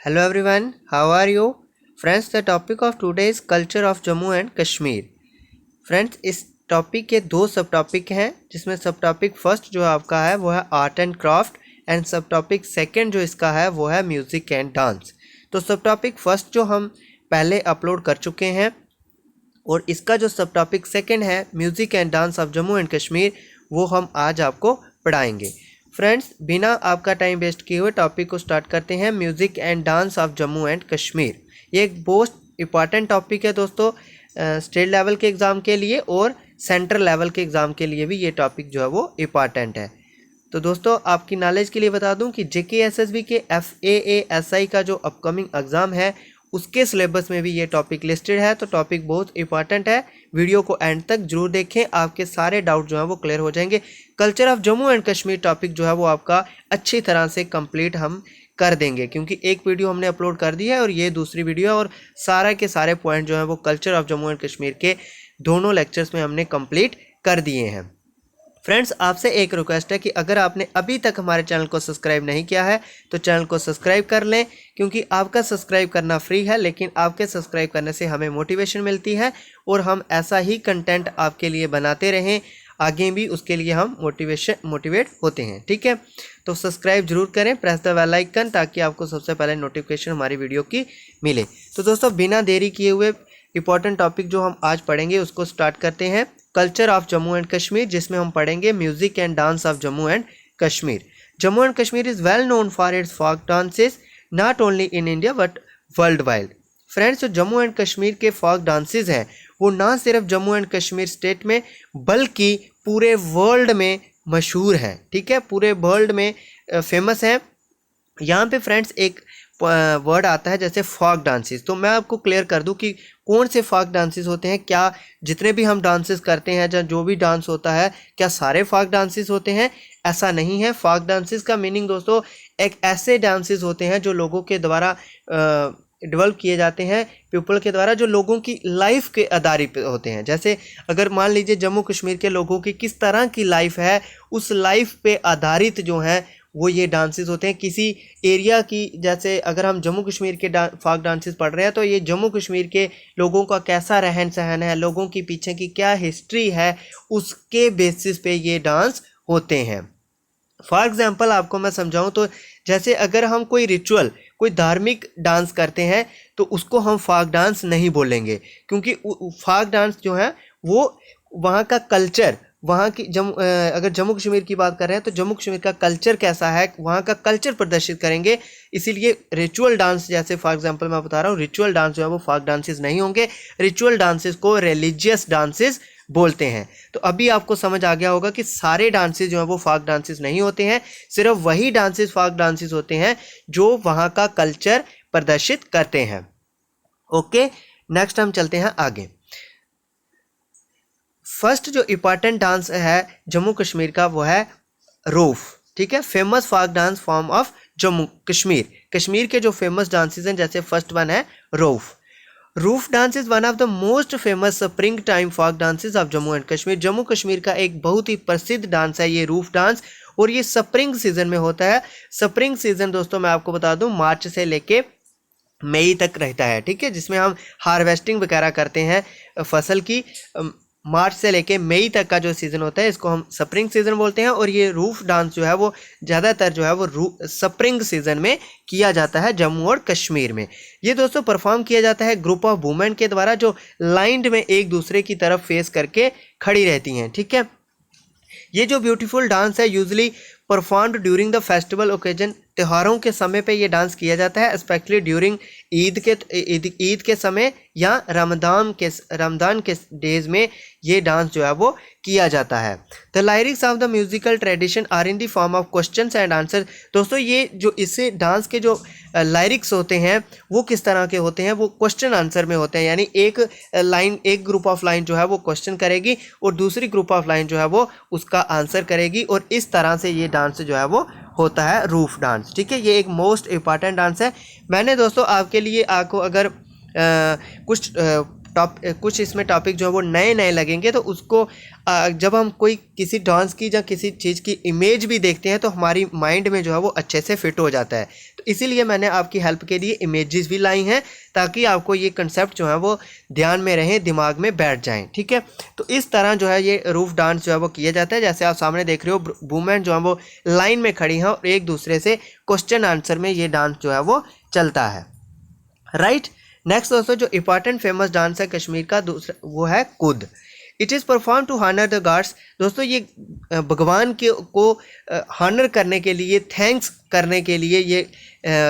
Hello everyone, how are you? Friends, the topic of today is culture of Jammu and Kashmir. Friends, इस topic के दो सब topic हैं, जिसमें सब टॉपिक फर्स्ट जो आपका है वो है आर्ट एंड क्राफ्ट एंड सब टॉपिक सेकेंड जो इसका है वो है म्यूज़िक एंड डांस। तो सब टॉपिक फर्स्ट जो हम पहले अपलोड कर चुके हैं और इसका जो सब टॉपिक सेकेंड है music and dance of Jammu and Kashmir, वो हम आज आपको पढ़ाएंगे। फ्रेंड्स, बिना आपका टाइम वेस्ट किए हुए टॉपिक को स्टार्ट करते हैं। Music and dance of Jammu and Kashmir ये एक बहुत इंपॉर्टेंट टॉपिक है दोस्तों, स्टेट लेवल के एग्ज़ाम के लिए और सेंट्रल लेवल के एग्ज़ाम के लिए भी ये टॉपिक जो है वो इम्पॉर्टेंट है। तो दोस्तों, आपकी नॉलेज के लिए बता दूं कि JKSSB के FAASI का जो अपकमिंग एग्ज़ाम है उसके सिलेबस में भी ये टॉपिक लिस्टेड है। तो टॉपिक बहुत इंपॉर्टेंट है, वीडियो को एंड तक जरूर देखें, आपके सारे डाउट जो है वो क्लियर हो जाएंगे। Culture of Jammu and Kashmir topic जो है वो आपका अच्छी तरह से कंप्लीट हम कर देंगे, क्योंकि एक वीडियो हमने अपलोड कर दी है और ये दूसरी वीडियो है और सारा के सारे पॉइंट जो है वो culture of Jammu and Kashmir के दोनों लेक्चर्स में हमने कंप्लीट कर दिए हैं। फ्रेंड्स, आपसे एक रिक्वेस्ट है कि अगर आपने अभी तक हमारे चैनल को सब्सक्राइब नहीं किया है तो चैनल को सब्सक्राइब कर लें, क्योंकि आपका सब्सक्राइब करना फ्री है, लेकिन आपके सब्सक्राइब करने से हमें मोटिवेशन मिलती है और हम ऐसा ही कंटेंट आपके लिए बनाते रहें, आगे भी उसके लिए हम मोटिवेट होते हैं। ठीक है, तो सब्सक्राइब जरूर करें, प्रेस द बेल आइकन, ताकि आपको सबसे पहले नोटिफिकेशन हमारी वीडियो की मिले। तो दोस्तों, बिना देरी किए हुए इंपॉर्टेंट टॉपिक जो हम आज पढ़ेंगे उसको स्टार्ट करते हैं। Culture of Jammu and Kashmir, जिसमें हम पढ़ेंगे music and dance of Jammu and Kashmir. Jammu and Kashmir is well known for its folk dances not only in India but worldwide. Friends, जो जम्मू एंड कश्मीर के फोक डांसेस हैं वो ना सिर्फ जम्मू एंड कश्मीर स्टेट में बल्कि पूरे वर्ल्ड में मशहूर हैं। ठीक है, पूरे वर्ल्ड में फेमस हैं। यहाँ पे फ्रेंड्स एक वर्ड आता है जैसे फोक डांसेस, तो मैं आपको क्लियर कर दूं कि कौन से फोक डांसेस होते हैं। क्या जितने भी हम डांसेस करते हैं या जो भी डांस होता है, क्या सारे फोक डांसेस होते हैं? ऐसा नहीं है। फोक डांसेस का मीनिंग दोस्तों एक ऐसे डांसेस होते हैं जो लोगों के द्वारा डेवलप किए जाते हैं, पीपल के द्वारा, जो लोगों की लाइफ के आधारित होते हैं। जैसे अगर मान लीजिए जम्मू कश्मीर के लोगों की किस तरह की लाइफ है, उस लाइफ पे आधारित जो है वो ये डांसेस होते हैं। किसी एरिया की, जैसे अगर हम जम्मू कश्मीर के फोक डांसेस पढ़ रहे हैं तो ये जम्मू कश्मीर के लोगों का कैसा रहन सहन है, लोगों की पीछे की क्या हिस्ट्री है, उसके बेसिस पे ये डांस होते हैं। फॉर एग्जांपल आपको मैं समझाऊं तो जैसे अगर हम कोई रिचुअल, कोई धार्मिक डांस करते हैं तो उसको हम फोक डांस नहीं बोलेंगे, क्योंकि फोक डांस जो है वो वहाँ का कल्चर, वहाँ की अगर जम्मू कश्मीर की बात कर रहे हैं तो जम्मू कश्मीर का कल्चर कैसा है, वहाँ का कल्चर प्रदर्शित करेंगे। इसीलिए रिचुअल डांस, जैसे फॉर एग्जांपल मैं बता रहा हूँ, रिचुअल डांस जो है वो फोक डांसेस नहीं होंगे। रिचुअल डांसेस को रिलीजियस डांसेस बोलते हैं। तो अभी आपको समझ आ गया होगा कि सारे डांसेस जो है वो फोक डांसेस नहीं होते हैं, सिर्फ वही डांसेस फोक डांसेस होते हैं जो वहाँ का कल्चर प्रदर्शित करते हैं। ओके, नेक्स्ट हम चलते हैं आगे। फर्स्ट जो इम्पॉर्टेंट डांस है जम्मू कश्मीर का वो है रूफ। ठीक है, famous folk dance form of Jammu Kashmir. Kashmir के जो फेमस डांसेस हैं, जैसे फर्स्ट वन है Rouf. Rouf dance is one of the most famous spring time folk dances of Jammu and Kashmir. Jammu Kashmir का एक बहुत ही प्रसिद्ध डांस है ये रूफ डांस, और ये स्प्रिंग सीजन में होता है। स्प्रिंग सीजन दोस्तों मैं आपको बता दूं मार्च से लेके मई तक रहता है। ठीक है, जिसमें हम हार्वेस्टिंग वगैरह करते हैं फसल की। मार्च से लेके मई तक का जो सीज़न होता है इसको हम स्प्रिंग सीज़न बोलते हैं। और ये रूफ डांस जो है वो ज़्यादातर जो है वो स्प्रिंग सीज़न में किया जाता है जम्मू और कश्मीर में। ये दोस्तों परफॉर्म किया जाता है ग्रुप ऑफ वुमेन के द्वारा, जो लाइन में एक दूसरे की तरफ फेस करके खड़ी रहती हैं। ठीक है, ये जो ब्यूटीफुल डांस है usually performed during the festival occasion. त्योहारों के समय पे ये डांस किया जाता है, स्पेशली ड्यूरिंग ईद के समय या रमदान के डेज में ये डांस जो है वो किया जाता है। The lyrics of the musical tradition are in the form of questions and answer. दोस्तों, ये जो इसे डांस के जो लिरिक्स होते हैं वो किस तरह के होते हैं, वो क्वेश्चन आंसर में होते हैं। यानी एक लाइन, एक ग्रुप ऑफ लाइन जो है वो क्वेश्चन करेगी और दूसरी ग्रुप ऑफ लाइन जो है वो उसका आंसर करेगी, और इस तरह से ये डांस जो है वो होता है रूफ डांस। ठीक है, ये एक मोस्ट इम्पॉर्टेंट डांस है। मैंने दोस्तों आपके लिए, आपको अगर कुछ कुछ इसमें टॉपिक जो है वो नए नए लगेंगे, तो उसको जब हम कोई किसी डांस की या किसी चीज़ की इमेज भी देखते हैं तो हमारी माइंड में जो है वो अच्छे से फिट हो जाता है। तो इसीलिए मैंने आपकी हेल्प के लिए इमेजेस भी लाई हैं ताकि आपको ये कंसेप्ट जो है वो ध्यान में रहे, दिमाग में बैठ जाएं। ठीक है, तो इस तरह जो है ये रूफ डांस जो है वो किया जाता है। जैसे आप सामने देख रहे हो, वुमेन जो है वो लाइन में खड़ी हैं और एक दूसरे से क्वेश्चन आंसर में ये डांस जो है वो चलता है। राइट। नेक्स्ट दोस्तों जो इंपॉर्टेंट फेमस डांस है कश्मीर का दूसरा वो है कुद। It is perform to honour the gods. दोस्तों ये भगवान को हानर करने के लिए, थैंक्स करने के लिए ये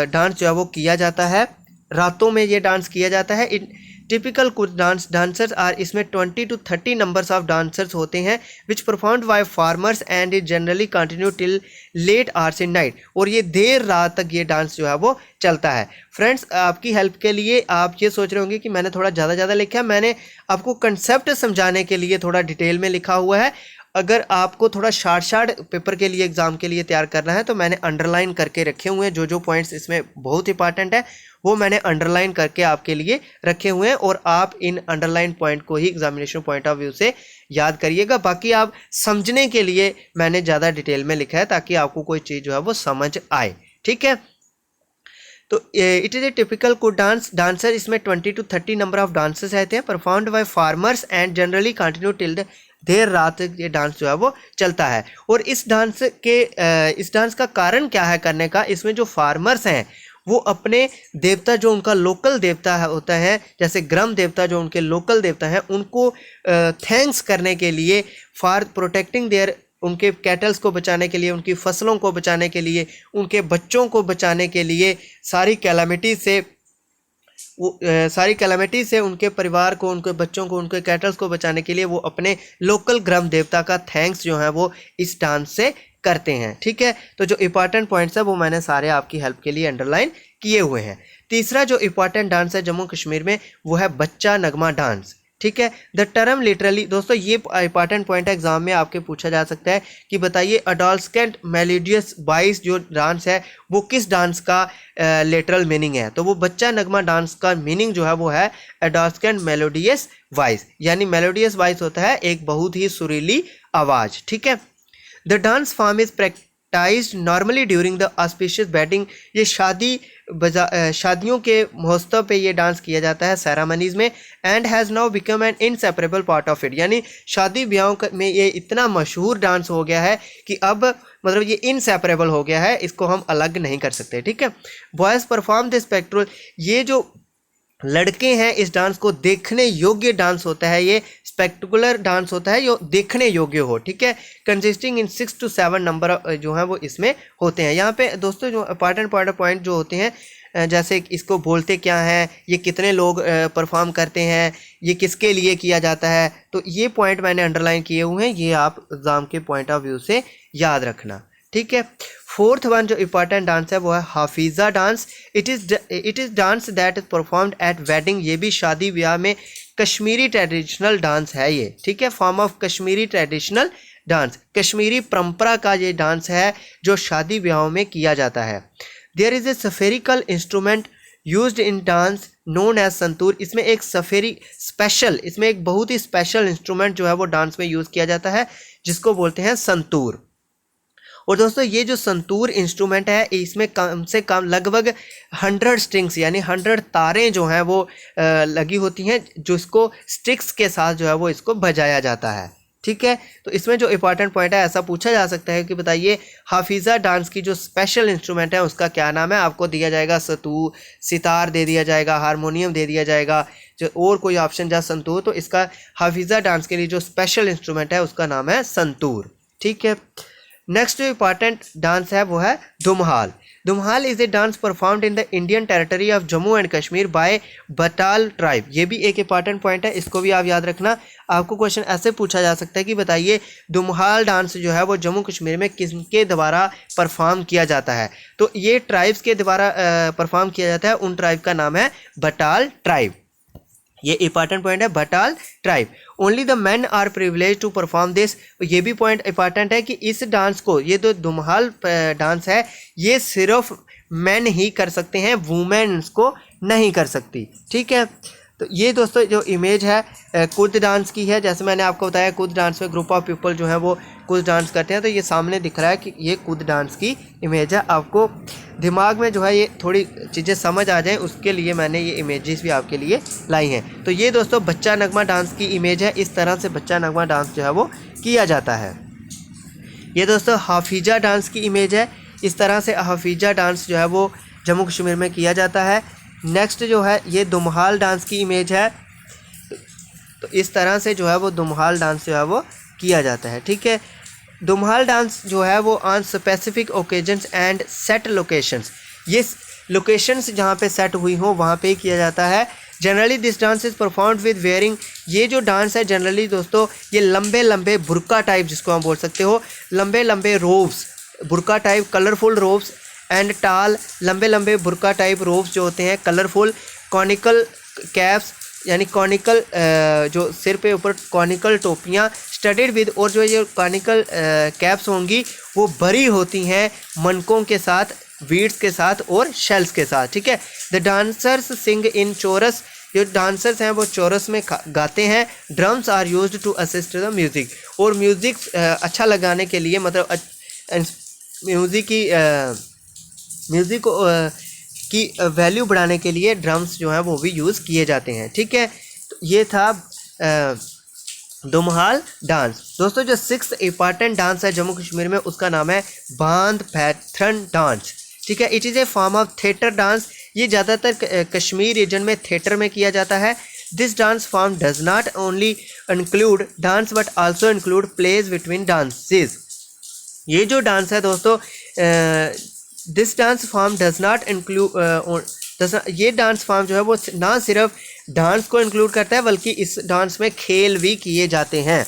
डांस जो है वो किया जाता है। रातों में ये डांस किया जाता है। इन टिपिकल कुछ डांसर्स आर, इसमें 20 to 30 नंबर्स ऑफ डांसर्स होते हैं which performed by farmers and it generally continue till late hours in night. और ये देर रात तक ये डांस जो है वो चलता है। फ्रेंड्स आपकी हेल्प के लिए आप ये सोच रहे होंगे कि मैंने थोड़ा ज़्यादा लिखा है, मैंने आपको कंसेप्ट समझाने के लिए थोड़ा डिटेल में लिखा हुआ है। अगर आपको थोड़ा शार्ट पेपर के लिए, एग्ज़ाम के लिए तैयार करना है तो मैंने अंडरलाइन करके रखे हुए हैं। जो पॉइंट्स इसमें बहुत इंपॉर्टेंट है वो मैंने अंडरलाइन करके आपके लिए रखे हुए हैं और आप इन अंडरलाइन पॉइंट को ही एग्जामिनेशन पॉइंट ऑफ व्यू से याद करिएगा। बाकी आप समझने के लिए मैंने ज़्यादा डिटेल में लिखा है ताकि आपको कोई चीज़ जो है वो समझ आए। ठीक है, तो it is A typical could dancer. इसमें 20 to 30 नंबर ऑफ डांसेस रहते हैं, performed by farmers and generally continue till the there रात ये डांस जो है वो चलता है। और इस डांस का कारण क्या है करने का, इसमें जो फार्मर्स हैं वो अपने देवता, जो उनका लोकल देवता होता है, जैसे ग्राम देवता जो उनके लोकल देवता हैं, उनको थैंक्स करने के लिए, फॉर प्रोटेक्टिंग देयर, उनके कैटल्स को बचाने के लिए, उनकी फसलों को बचाने के लिए, उनके बच्चों को बचाने के लिए, सारी कैलामिटी से उनके परिवार को, उनके बच्चों को, उनके कैटल्स को बचाने के लिए वो अपने लोकल ग्राम देवता का थैंक्स जो है वो इस डांस से करते हैं। ठीक है, तो जो इंपॉर्टेंट पॉइंट्स है वो मैंने सारे आपकी हेल्प के लिए अंडरलाइन किए हुए हैं। तीसरा जो इंपॉर्टेंट डांस है जम्मू कश्मीर में वो है बच्चा नगमा डांस। ठीक है, द टर्म लिटरली, दोस्तों ये इंपॉर्टेंट पॉइंट है, एग्जाम में आपके पूछा जा सकता है कि बताइए अडोलसेंट मेलोडियस वॉइस जो डांस है वो किस डांस का लिटरल मीनिंग है। तो वो बच्चा नगमा डांस का मीनिंग जो है वो है अडोलसेंट मेलोडियस वॉइस, यानी मेलोडियस वॉइस होता है एक बहुत ही सुरीली आवाज़। ठीक है, the dance form is practised normally during the auspicious wedding. ये शादियों के महोत्सव पे ये डांस किया जाता है, सेरेमनीज में, and has now become an inseparable part of it. यानी शादी ब्याहों में ये इतना मशहूर डांस हो गया है कि अब मतलब ये इनसेपरेबल हो गया है, इसको हम अलग नहीं कर सकते। ठीक है, बॉयज़ परफॉर्म द स्पेक्ट्रल, ये जो लड़के हैं इस डांस को देखने योग्य डांस होता है, ये स्पेक्टकुलर डांस होता है, ये देखने योग्य हो। ठीक है, कंसिस्टिंग इन 6 to 7 नंबर जो हैं वो इसमें होते हैं। यहाँ पे दोस्तों जो इंपॉर्टेंट पॉइंट जो होते हैं, जैसे इसको बोलते क्या हैं, ये कितने लोग परफॉर्म करते हैं, ये किसके लिए किया जाता है, तो ये पॉइंट मैंने अंडरलाइन किए हुए हैं, ये आप एग्ज़ाम के पॉइंट ऑफ व्यू से याद रखना। ठीक है, फोर्थ वन जो इंपॉर्टेंट डांस है वो है Hafiza dance. It is dance that is performed at wedding. ये भी शादी ब्याह में कश्मीरी ट्रेडिशनल डांस है ये। ठीक है, form of Kashmiri traditional dance, Kashmiri परंपरा का ये डांस है जो शादी ब्याहों में किया जाता है। There is a spherical instrument used in dance known as santoor. इसमें एक इसमें एक बहुत ही स्पेशल इंस्ट्रूमेंट जो है वो डांस में यूज़ किया जाता है जिसको बोलते हैं संतूर। और दोस्तों ये जो संतूर इंस्ट्रूमेंट है इसमें कम से कम लगभग 100 स्ट्रिंग्स यानी 100 तारें जो हैं वो लगी होती हैं, जिसको स्टिक्स के साथ जो है वो इसको बजाया जाता है। ठीक है, तो इसमें जो इंपॉर्टेंट पॉइंट है, ऐसा पूछा जा सकता है कि बताइए हाफिज़ा डांस की जो स्पेशल इंस्ट्रूमेंट है उसका क्या नाम है। आपको दिया जाएगा सितार दे दिया जाएगा, हारमोनियम दे दिया जाएगा, जो और कोई ऑप्शन जा संतूर, तो इसका हाफिज़ा डांस के लिए जो स्पेशल इंस्ट्रूमेंट है उसका नाम है संतूर। ठीक है, नेक्स्ट जो इंपॉर्टेंट डांस है वो है Dhumhal. Dhumhal is a dance performed in the Indian territory of Jammu and Kashmir by Batal tribe. ये भी एक इंपॉर्टेंट पॉइंट है, इसको भी आप याद रखना। आपको क्वेश्चन ऐसे पूछा जा सकता है कि बताइए धुमहाल डांस जो है वो जम्मू कश्मीर में किसके द्वारा परफॉर्म किया जाता है। तो ये ट्राइब्स के द्वारा परफॉर्म किया जाता है, उन ट्राइब का नाम है बटाल ट्राइब। ये इंपॉर्टेंट पॉइंट है, Batal tribe. Only the men are privilege to perform this. ये भी पॉइंट इंपॉर्टेंट है कि इस डांस को, ये जो धुमहाल डांस है ये सिर्फ मेन ही कर सकते हैं, वुमेन्स को नहीं कर सकती। ठीक है, तो ये दोस्तों जो इमेज है कूद डांस की है। जैसे मैंने आपको बताया कूद डांस में ग्रुप ऑफ पीपल जो है वो कूद डांस करते हैं, तो ये सामने दिख रहा है कि ये कूद डांस की इमेज है। आपको दिमाग में जो है ये थोड़ी चीज़ें समझ आ जाएं उसके लिए मैंने ये इमेजेस भी आपके लिए लाई हैं। तो ये दोस्तों बच्चा नगमा डांस की इमेज है। इस तरह से बच्चा नगमा डांस जो है वो किया जाता है। ये दोस्तों हाफिजा डांस की इमेज है। इस तरह से हाफिजा डांस जो है वो जम्मू कश्मीर में किया जाता है। नेक्स्ट जो है ये दुमहाल डांस की इमेज है। तो इस तरह से जो है वो दुमहाल डांस जो है वो किया जाता है। ठीक है, दुमहाल डांस जो है वो on specific occasions and set locations, ये लोकेशंस जहाँ पे सेट हुई हो वहाँ पे ही किया जाता है। Generally this dance is performed with wearing, ये जो डांस है जनरली दोस्तों ये लंबे लंबे बुरका टाइप जिसको हम बोल सकते हो, लंबे लंबे रोब्स, बुरका type colourful robes and tall, लंबे लंबे बुरका टाइप रोब्स जो होते हैं, कलरफुल कॉनिकल कैप्स यानी कॉनिकल जो सिर पे ऊपर कॉनिकल टोपियाँ स्टडीड विद, और जो ये कॉनिकल कैप्स होंगी वो भरी होती हैं मनकों के साथ, वीड्स के साथ और शेल्स के साथ। ठीक है, द डांसर्स सिंग इन चोरस, जो डांसर्स हैं वो चोरस में गाते हैं। Drums are used to assist the music, और म्यूज़िक अच्छा लगाने के लिए मतलब म्यूज़िक की वैल्यू बढ़ाने के लिए ड्रम्स जो हैं वो भी यूज़ किए जाते हैं। ठीक है, तो ये था दुमहाल डांस। दोस्तों जो 6th इंपॉर्टेंट डांस है जम्मू कश्मीर में उसका नाम है बांध पैथरन डांस। ठीक है, it is A form of theatre dance, ये ज़्यादातर कश्मीर रीजन में थिएटर में किया जाता है। This dance form does not only include dance but also include plays between dances. ये जो डांस है दोस्तों this dance form does not include, ये डांस फॉर्म जो है वो ना सिर्फ डांस को इंक्लूड करता है बल्कि इस डांस में खेल भी किए जाते हैं।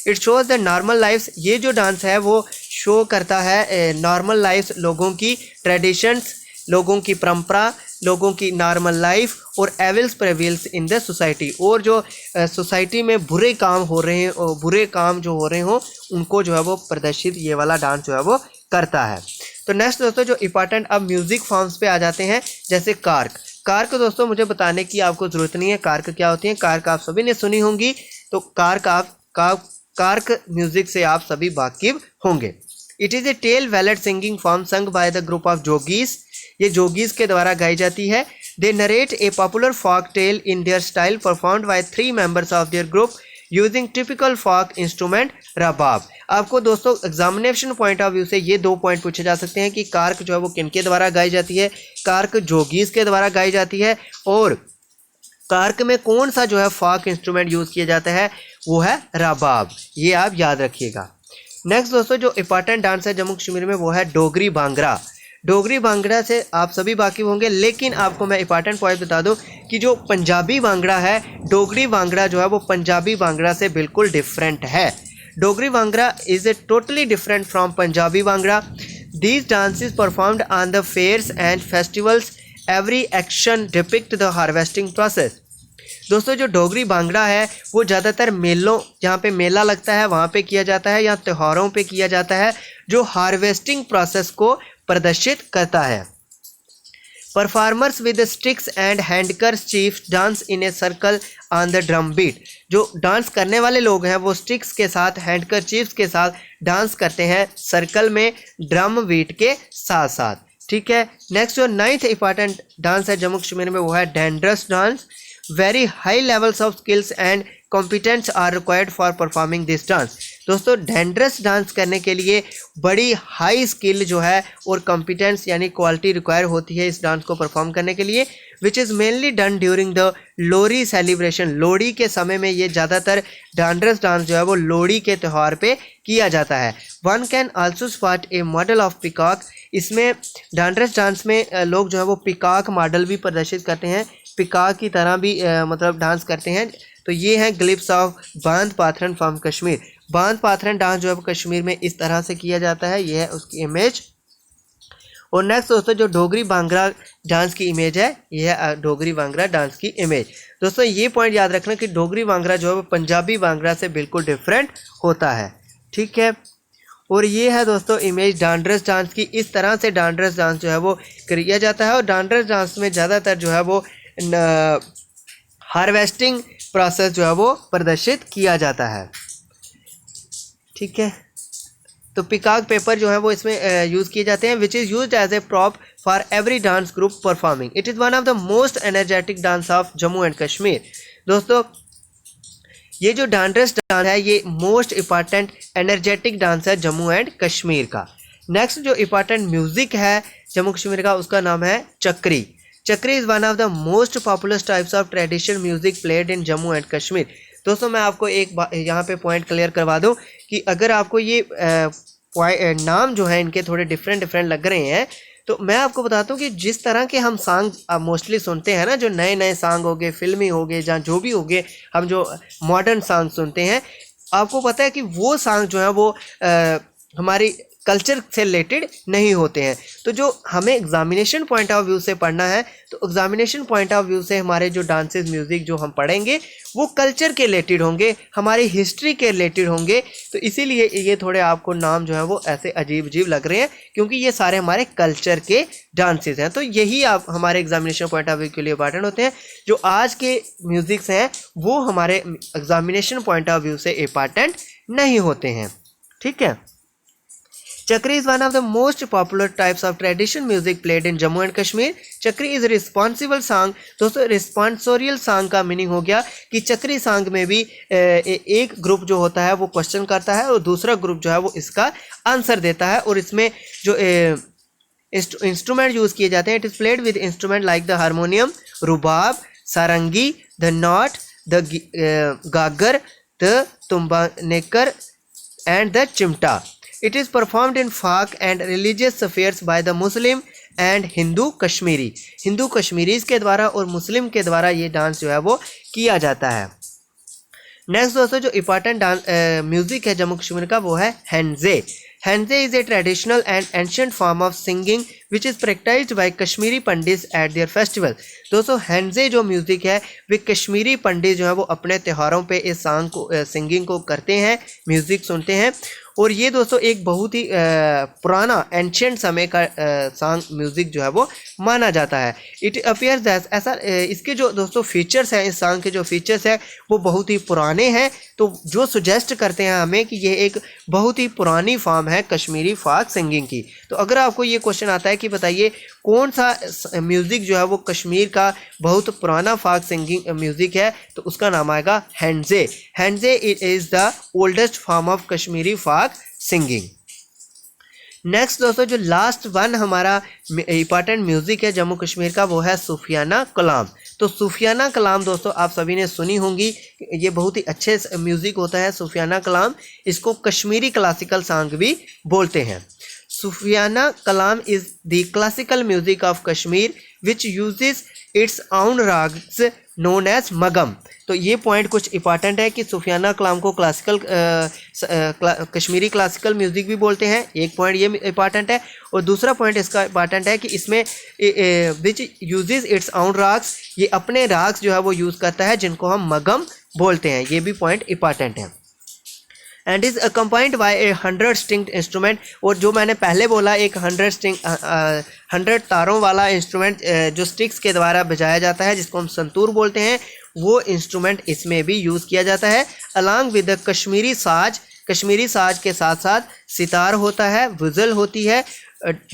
It shows the normal lifes, ये जो डांस है वो शो करता है नॉर्मल लाइफ्स, लोगों की ट्रेडिशंस, लोगों की परंपरा, लोगों की नॉर्मल लाइफ, और एविल्स प्रेविल्स इन द सोसाइटी, और जो सोसाइटी में बुरे काम हो रहे हैं, बुरे काम जो हो रहे हों उनको जो है वो प्रदर्शित ये वाला डांस जो है वो करता है। तो नेक्स्ट दोस्तों जो इंपॉर्टेंट अब म्यूज़िक फॉर्म्स पे आ जाते हैं, जैसे कार्क। कार्क दोस्तों मुझे बताने की आपको ज़रूरत नहीं है कार्क क्या होती है, कार्क आप सभी ने सुनी होंगी, तो कार्क म्यूज़िक से आप सभी वाकिफ होंगे। It is a tale valet singing form sung by the group of जोगीज, ये जोगीज के द्वारा गाई जाती है। They narrate a popular folk tale in their style performed by 3 members of their group using typical folk instrument रबाब। आपको दोस्तों एग्जामिनेशन पॉइंट ऑफ व्यू से ये 2 पॉइंट पूछे जा सकते हैं कि कार्क जो है वो किनके द्वारा गाई जाती है, कार्क जोगीज के द्वारा गाई जाती है, और कार्क में कौन सा जो है फॉक इंस्ट्रूमेंट यूज़ किया जाता है वो है रबाब, ये आप याद रखिएगा। नेक्स्ट दोस्तों जो इंपॉर्टेंट डांस है जम्मू कश्मीर में वो है डोगरी भांगड़ा। डोगरी भांगड़ा से आप सभी वाकिफ होंगे, लेकिन आपको मैं इंपॉर्टेंट पॉइंट बता दूं कि जो पंजाबी भांगड़ा है, डोगरी भांगड़ा जो है वो पंजाबी भांगड़ा से बिल्कुल डिफरेंट है। Dogri bhangra is a totally different from Punjabi bhangra. These dances performed on the fairs and festivals, every action depict the harvesting process. दोस्तों जो डोगरी भांगड़ा है वो ज़्यादातर मेलों, जहाँ पे मेला लगता है वहाँ पे किया जाता है या त्योहारों पे किया जाता है, जो हार्वेस्टिंग प्रोसेस को प्रदर्शित करता है। Performers with sticks and handkerchief dance in a circle on the drum beat, जो डांस करने वाले लोग हैं वो स्टिक्स के साथ, हैंडकर चीफ्स के साथ डांस करते हैं सर्कल में ड्रम बीट के साथ साथ। ठीक है, नेक्स्ट जो 9th इंपॉर्टेंट डांस है जम्मू कश्मीर में वो है Dendras dance. Very high levels of skills and competence are required for performing this dance. दोस्तों डेंड्रस डांस करने के लिए बड़ी हाई स्किल जो है और कॉम्पिटेंस यानी क्वालिटी रिक्वायर होती है इस डांस को परफॉर्म करने के लिए, which is mainly done during the Lohri celebration. Lohri के समय में ये ज़्यादातर डेंड्रस डांस जो है वो लोहड़ी के त्यौहार पे किया जाता है। One can also spot A model of peacock, इसमें डेंड्रस डांस में लोग जो है वो पिकॉक मॉडल भी प्रदर्शित करते हैं, पिकॉक की तरह भी मतलब डांस करते हैं। तो ये हैं ग्लिप्स ऑफ बांध पाथरन फ्रॉम कश्मीर। बांध पाथरन डांस जो है कश्मीर में इस तरह से किया जाता है, ये है उसकी इमेज। और नेक्स्ट दोस्तों जो डोगरी भांगड़ा डांस की इमेज है, ये है डोगरी भांगड़ा डांस की इमेज। दोस्तों ये पॉइंट याद रखना कि डोगरी भांगड़ा जो है वो पंजाबी भांगड़ा से बिल्कुल डिफरेंट होता है। ठीक है, और ये है दोस्तों इमेज डेंड्रस डांस की। इस तरह से डेंड्रस डांस जो है वो किया जाता है, और डेंड्रस डांस में ज़्यादातर जो है वो हार्वेस्टिंग प्रोसेस जो है वो प्रदर्शित किया जाता है। ठीक है, तो पिकॉक पेपर जो है वो इसमें यूज़ किए जाते हैं, which is use as a prop for every dance group performing. It is one of the most energetic dance of Jammu and Kashmir. दोस्तों ये जो डांस है ये मोस्ट इम्पॉर्टेंट एनर्जेटिक डांस है जम्मू एंड कश्मीर का। नेक्स्ट जो इम्पॉर्टेंट म्यूजिक है जम्मू कश्मीर का उसका नाम है चक्री। चक्री is one of the most popular types of traditional music played in Jammu and Kashmir. दोस्तों मैं आपको एक यहाँ पे पॉइंट क्लियर करवा दूँ कि अगर आपको ये नाम जो है इनके थोड़े डिफरेंट लग रहे हैं, तो मैं आपको बताता हूँ कि जिस तरह के हम सॉन्ग मोस्टली सुनते हैं ना, जो नए सॉन्ग हो गए, फिल्मी हो गए, जहाँ जो भी हो गए, हम जो मॉडर्न सॉन्ग सुनते हैं, आपको पता है कि वो सॉन्ग जो है वो हमारी कल्चर से रिलेटेड नहीं होते हैं। तो जो हमें एग्जामिनेशन पॉइंट ऑफ व्यू से पढ़ना है, तो एग्जामिनेशन पॉइंट ऑफ व्यू से हमारे जो डांसेस म्यूज़िक जो हम पढ़ेंगे वो कल्चर के रिलेटेड होंगे, हमारी हिस्ट्री के रिलेटेड होंगे। तो इसीलिए ये थोड़े आपको नाम जो है वो ऐसे अजीब लग रहे हैं, क्योंकि ये सारे हमारे कल्चर के डांसेस हैं। तो यही आप हमारे एग्जामिनेशन पॉइंट ऑफ व्यू के लिए इंपॉर्टेंट होते हैं। जो आज के म्यूज़िक्स हैं वो हमारे एग्जामिनेशन पॉइंट ऑफ व्यू से इंपॉर्टेंट नहीं होते हैं। ठीक है, Chakri is one of the most popular types of traditional music played in Jammu and Kashmir. Chakri is a responsible song। दोस्तों responsorial song का मीनिंग हो गया कि चक्री सॉन्ग में भी एक ग्रुप जो होता है वो क्वेश्चन करता है और दूसरा ग्रुप जो है वो इसका आंसर देता है, और इसमें जो इंस्ट्रूमेंट यूज़ किए जाते हैं, it is played with instrument like the harmonium, Rubab, sarangi, the not, the गागर, द तुम्बानेकर एंड द चिमटा। It is performed in folk and religious affairs by the Muslim and Hindu Kashmiri। Hindu Kashmiris के द्वारा और मुस्लिम के द्वारा ये dance जो है वो किया जाता है। नेक्स्ट दोस्तों जो इम्पॉर्टेंट डांस म्यूजिक है जम्मू कश्मीर का वो है Henzae. Henzae is a traditional and ancient form of singing which is practised by Kashmiri Pandit at their festival. दोस्तों हैंजे जो म्यूज़िक है वे कश्मीरी पंडित जो है वो अपने त्योहारों पे इस सॉन्ग को सिंगिंग को करते हैं, म्यूज़िक सुनते हैं। और ये दोस्तों एक बहुत ही पुराना एंशियंट समय का सॉन्ग म्यूज़िक जो है वो माना जाता है। इट अपियर्स दैट ऐसा इसके जो दोस्तों फीचर्स हैं, इस सॉन्ग के जो फीचर्स हैं वो बहुत ही पुराने हैं, तो जो सुजेस्ट करते हैं हमें कि ये एक बहुत ही पुरानी फॉर्म है कश्मीरी फोक सिंगिंग की। तो अगर आपको ये क्वेश्चन आता है कि बताइए कौन सा म्यूज़िक जो है वो कश्मीर का बहुत पुराना फोक सिंगिंग म्यूज़िक है, तो उसका नाम आएगा Henzae. Henzae is the oldest form of Kashmiri folk singing. Next दोस्तों जो लास्ट वन हमारा इंपॉर्टेंट म्यूज़िक है जम्मू कश्मीर का वो है सूफियाना कलाम। तो सूफियाना कलाम दोस्तों आप सभी ने सुनी होंगी, ये बहुत ही अच्छे म्यूज़िक होता है सूफियाना कलाम। इसको कश्मीरी क्लासिकल सॉन्ग भी बोलते हैं। Sufiana Kalam is the classical music of Kashmir which uses its own ragas known as मगम। तो ये पॉइंट कुछ इंपॉर्टेंट है कि सूफियाना कलाम को क्लासिकल कश्मीरी क्लासिकल म्यूज़िक भी बोलते हैं, एक पॉइंट ये इंपॉर्टेंट है। और दूसरा पॉइंट इसका इंपॉर्टेंट है कि इसमें विच यूजेस इट्स ओन राग्स, ये अपने राग्स जो है वो यूज़ करता है जिनको हम मगम बोलते हैं, ये भी पॉइंट इंपॉर्टेंट है। And is accompanied by a 100 string instrument. और जो मैंने पहले बोला एक 100 तारों वाला इंस्ट्रूमेंट जो स्टिक्स के द्वारा बजाया जाता है जिसको हम संतूर बोलते हैं, वो इंस्ट्रूमेंट इसमें भी यूज़ किया जाता है। अलॉन्ग विद द कश्मीरी साज, कश्मीरी साज के साथ साथ सितार होता है, वुज़ल होती है,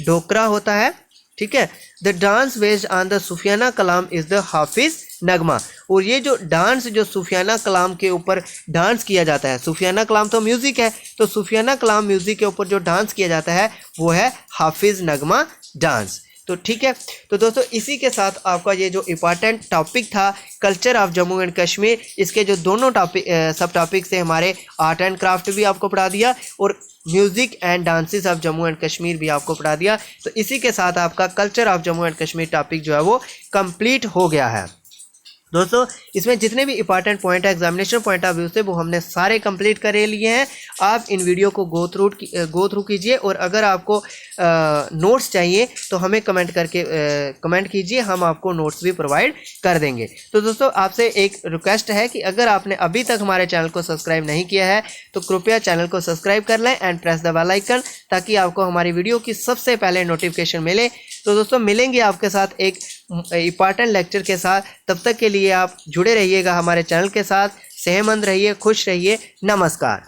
ढोकरा होता है। ठीक है, the dance based on the Sufiana Kalam is the Hafiz Nagma. और ये जो डांस जो सूफियाना कलाम के ऊपर डांस किया जाता है, सूफियाना कलाम तो म्यूज़िक है, तो सूफियाना कलाम म्यूज़िक के ऊपर जो डांस किया जाता है वो है हाफिज़ नगमा डांस। तो ठीक है, तो दोस्तों इसी के साथ आपका ये जो इम्पॉर्टेंट टॉपिक था culture of Jammu and Kashmir, इसके जो दोनों टॉपिक सब टॉपिक से हमारे आर्ट एंड क्राफ्ट भी आपको पढ़ा दिया और music and dances of Jammu and Kashmir भी आपको पढ़ा दिया। तो इसी के साथ आपका culture of Jammu and Kashmir topic जो है वो कंप्लीट हो गया है। दोस्तों इसमें जितने भी इंपॉर्टेंट पॉइंट है एग्जामिनेशन पॉइंट ऑफ व्यू से वो हमने सारे कंप्लीट कर लिए हैं। आप इन वीडियो को गो थ्रू कीजिए, और अगर आपको नोट्स चाहिए तो हमें कमेंट कीजिए, हम आपको नोट्स भी प्रोवाइड कर देंगे। तो दोस्तों आपसे एक रिक्वेस्ट है कि अगर आपने अभी तक हमारे चैनल को सब्सक्राइब नहीं किया है तो कृपया चैनल को सब्सक्राइब कर लें and press the bell icon, ताकि आपको हमारी वीडियो की सबसे पहले नोटिफिकेशन मिले तो दोस्तों मिलेंगे आपके साथ एक इम्पॉर्टेंट लेक्चर के साथ। तब तक के लिए आप जुड़े रहिएगा हमारे चैनल के साथ। सेहतमंद रहिए, खुश रहिए। नमस्कार।